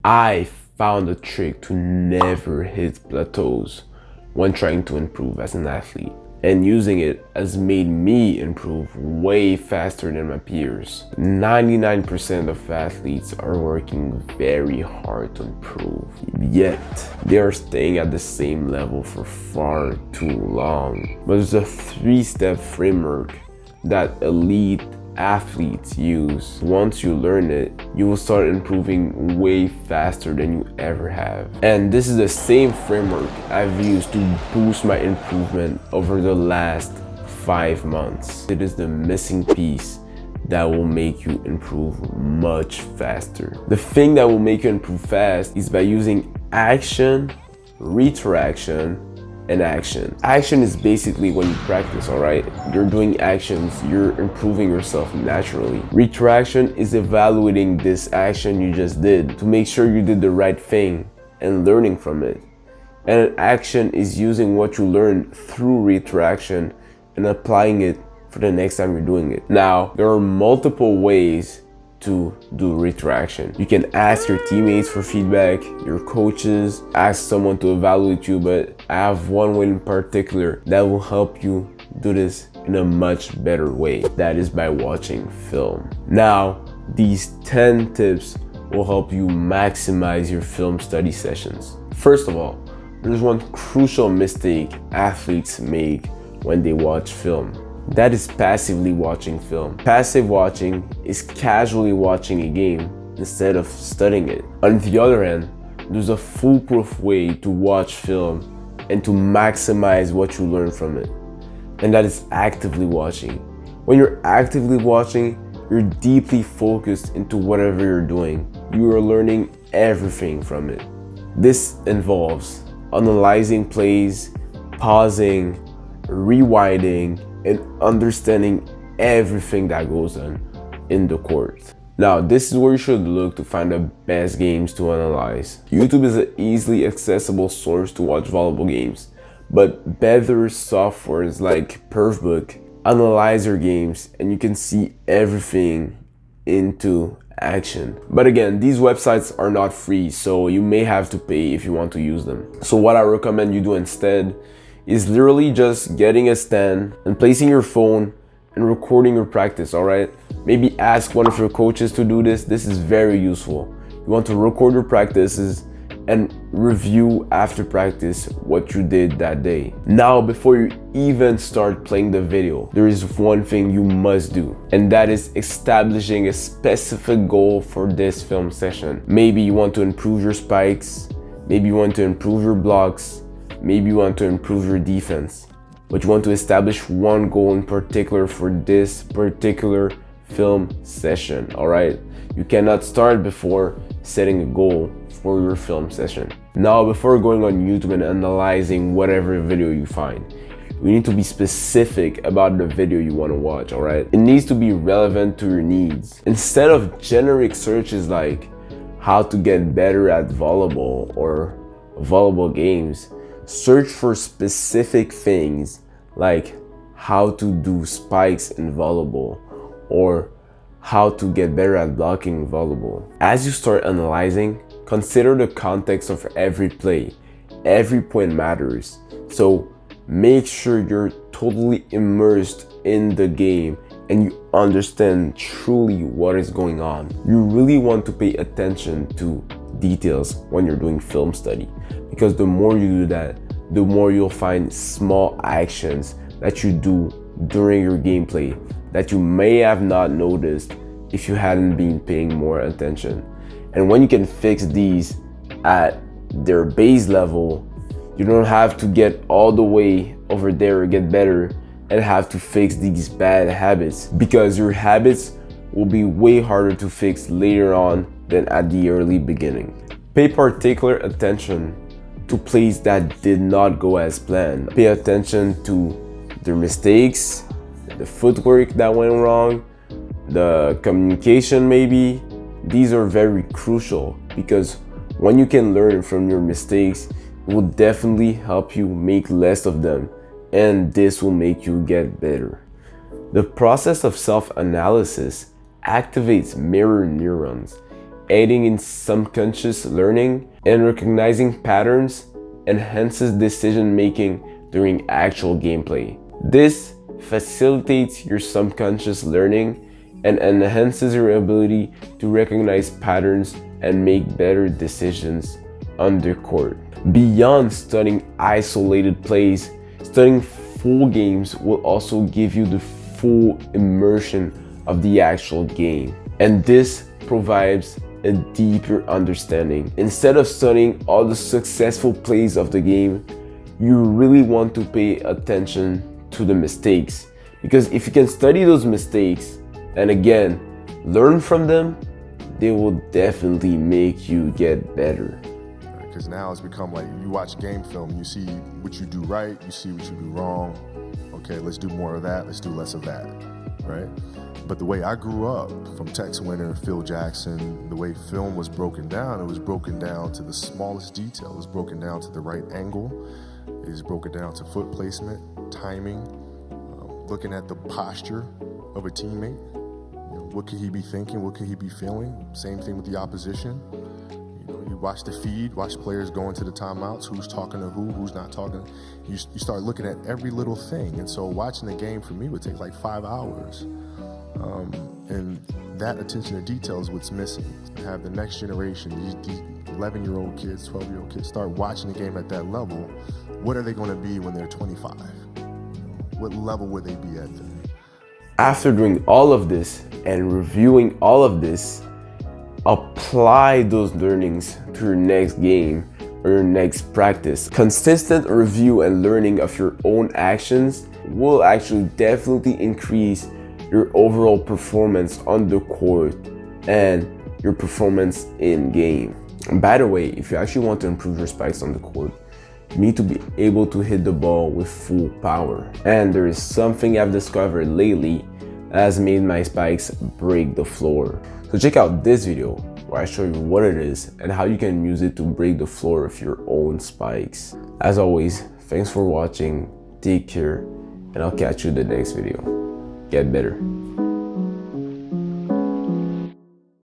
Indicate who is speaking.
Speaker 1: I found a trick to never hit plateaus when trying to improve as an athlete. And using it has made me improve way faster than my peers. 99% of athletes are working very hard to improve, yet they are staying at the same level for far too long. But there's a 3-step framework that elite athletes use. Once you learn it, you will start improving way faster than you ever have. And this is the same framework I've used to boost my improvement over the last 5 months. It is the missing piece that will make you improve much faster. The thing that will make you improve fast is by using action, retraction, and action. Action is basically when you practice, all right? You're doing actions, you're improving yourself naturally. Retraction is evaluating this action you just did to make sure you did the right thing and learning from it. And action is using what you learned through retraction and applying it for the next time you're doing it. Now, there are multiple ways to do retraction. You can ask your teammates for feedback, your coaches, ask someone to evaluate you, but I have one way in particular that will help you do this in a much better way. That is by watching film. Now, these 10 tips will help you maximize your film study sessions. First of all, there's one crucial mistake athletes make when they watch film. That is passively watching film. Passive watching is casually watching a game instead of studying it. On the other hand, there's a foolproof way to watch film and to maximize what you learn from it. And that is actively watching. When you're actively watching, you're deeply focused into whatever you're doing. You are learning everything from it. This involves analyzing plays, pausing, rewinding, and understanding everything that goes on in the court. Now, this is where you should look to find the best games to analyze. YouTube is an easily accessible source to watch volleyball games, but better softwares like Perfbook analyze your games and you can see everything into action. But again, these websites are not free, so you may have to pay if you want to use them. So what I recommend you do instead is literally just getting a stand and placing your phone and recording your practice, all right? Maybe ask one of your coaches to do this. This is very useful. You want to record your practices and review after practice what you did that day. Now, before you even start playing the video, there is one thing you must do, and that is establishing a specific goal for this film session. Maybe you want to improve your spikes, maybe you want to improve your blocks, maybe you want to improve your defense, but you want to establish one goal in particular for this particular film session, all right? You cannot start before setting a goal for your film session. Now, before going on YouTube and analyzing whatever video you find, you need to be specific about the video you want to watch, all right? It needs to be relevant to your needs. Instead of generic searches like how to get better at volleyball or volleyball games, search for specific things like how to do spikes in volleyball or how to get better at blocking in volleyball. As you start analyzing, consider the context of every play. Every point matters. So make sure you're totally immersed in the game and you understand truly what is going on. You really want to pay attention to details when you're doing film study, because the more you do that, the more you'll find small actions that you do during your gameplay that you may have not noticed if you hadn't been paying more attention. And when you can fix these at their base level, you don't have to get all the way over there or get better and have to fix these bad habits, because your habits will be way harder to fix later on than at the early beginning. Pay particular attention to plays that did not go as planned. Pay attention to their mistakes, the footwork that went wrong, the communication maybe. These are very crucial, because when you can learn from your mistakes, it will definitely help you make less of them, and this will make you get better. The process of self-analysis activates mirror neurons, aiding in subconscious learning and recognizing patterns enhances decision making during actual gameplay. This facilitates your subconscious learning and enhances your ability to recognize patterns and make better decisions on the court. Beyond studying isolated plays, studying full games will also give you the full immersion of the actual game, and this provides a deeper understanding. Instead of studying all the successful plays of the game, you really want to pay attention to the mistakes, because if you can study those mistakes and again learn from them, they will definitely make you get better.
Speaker 2: Because now it's become like you watch game film, you see what you do right, you see what you do wrong. Okay, let's do more of that, let's do less of that, right? But the way I grew up, from Tex Winter, Phil Jackson, the way film was broken down, it was broken down to the smallest detail. It was broken down to the right angle. It was broken down to foot placement, timing, looking at the posture of a teammate. What could he be thinking? What could he be feeling? Same thing with the opposition. You watch the feed, watch players go into the timeouts, who's talking to who's not talking. You start looking at every little thing. And so watching the game for me would take like 5 hours. And that attention to detail is what's missing. Have the next generation, these 11-year-old kids, 12-year-old kids, start watching the game at that level. What are they going to be when they're 25? What level would they be at then?
Speaker 1: After doing all of this and reviewing all of this, apply those learnings to your next game or your next practice. Consistent review and learning of your own actions will actually definitely increase your overall performance on the court and your performance in game. And by the way, if you actually want to improve your spikes on the court, you need to be able to hit the ball with full power. And there is something I've discovered lately that has made my spikes break the floor. So check out this video where I show you what it is and how you can use it to break the floor of your own spikes. As always, thanks for watching, take care, and I'll catch you in the next video. Get better.